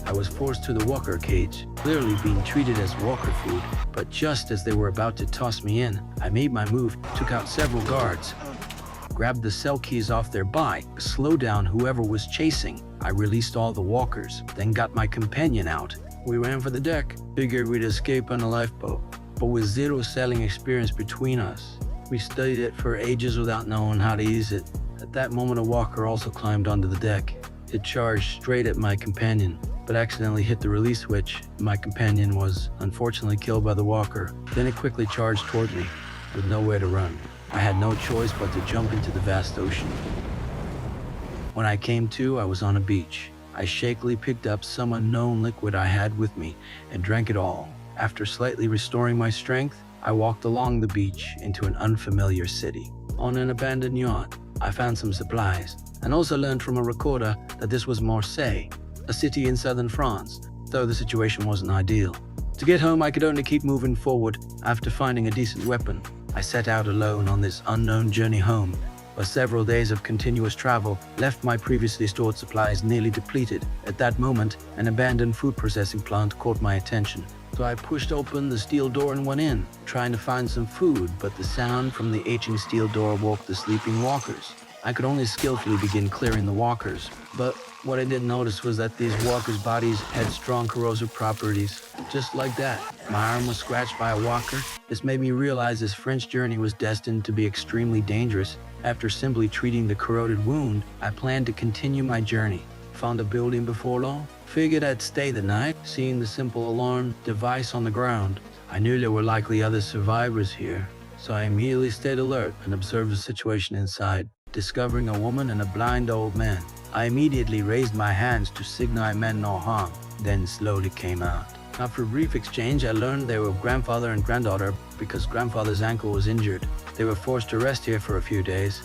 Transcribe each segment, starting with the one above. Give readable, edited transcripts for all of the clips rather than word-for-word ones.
I was forced to the walker cage, clearly being treated as walker food, but just as they were about to toss me in, I made my move, took out several guards, grabbed the cell keys off their bike, slowed down whoever was chasing. I released all the walkers, then got my companion out. We ran for the deck, figured we'd escape on a lifeboat, but with zero sailing experience between us. We studied it for ages without knowing how to use it. At that moment, a walker also climbed onto the deck. It charged straight at my companion, but accidentally hit the release switch. My companion was unfortunately killed by the walker. Then it quickly charged toward me, with nowhere to run. I had no choice but to jump into the vast ocean. When I came to, I was on a beach. I shakily picked up some unknown liquid I had with me and drank it all. After slightly restoring my strength, I walked along the beach into an unfamiliar city. On an abandoned yacht, I found some supplies, and also learned from a recorder that this was Marseille, a city in southern France, though the situation wasn't ideal. To get home, I could only keep moving forward. After finding a decent weapon, I set out alone on this unknown journey home, but several days of continuous travel left my previously stored supplies nearly depleted. At that moment, an abandoned food processing plant caught my attention. So I pushed open the steel door and went in, trying to find some food, but the sound from the aching steel door woke the sleeping walkers. I could only skillfully begin clearing the walkers, but what I didn't notice was that these walkers' bodies had strong corrosive properties. Just like that, my arm was scratched by a walker. This made me realize this French journey was destined to be extremely dangerous. After simply treating the corroded wound, I planned to continue my journey. Found a building before long, figured I'd stay the night. Seeing the simple alarm device on the ground, I knew there were likely other survivors here, so I immediately stayed alert and observed the situation inside. Discovering a woman and a blind old man, I immediately raised my hands to signal I meant no harm, then slowly came out. After a brief exchange, I learned they were grandfather and granddaughter because grandfather's ankle was injured. They were forced to rest here for a few days.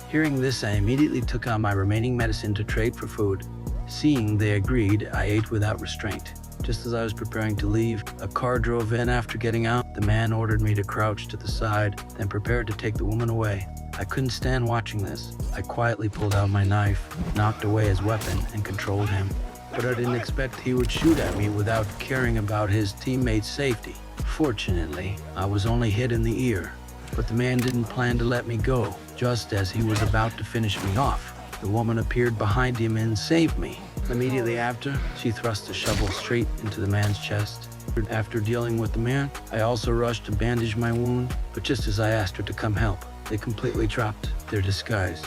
Hearing this, I immediately took out my remaining medicine to trade for food. Seeing they agreed, I ate without restraint. Just as I was preparing to leave, a car drove in. After getting out, the man ordered me to crouch to the side, then prepared to take the woman away. I couldn't stand watching this. I quietly pulled out my knife, knocked away his weapon, and controlled him. But I didn't expect he would shoot at me without caring about his teammates' safety. Fortunately, I was only hit in the ear, but the man didn't plan to let me go. Just as he was about to finish me off, the woman appeared behind him and saved me. Immediately after, she thrust a shovel straight into the man's chest. After dealing with the man, I also rushed to bandage my wound, but just as I asked her to come help, they completely dropped their disguise.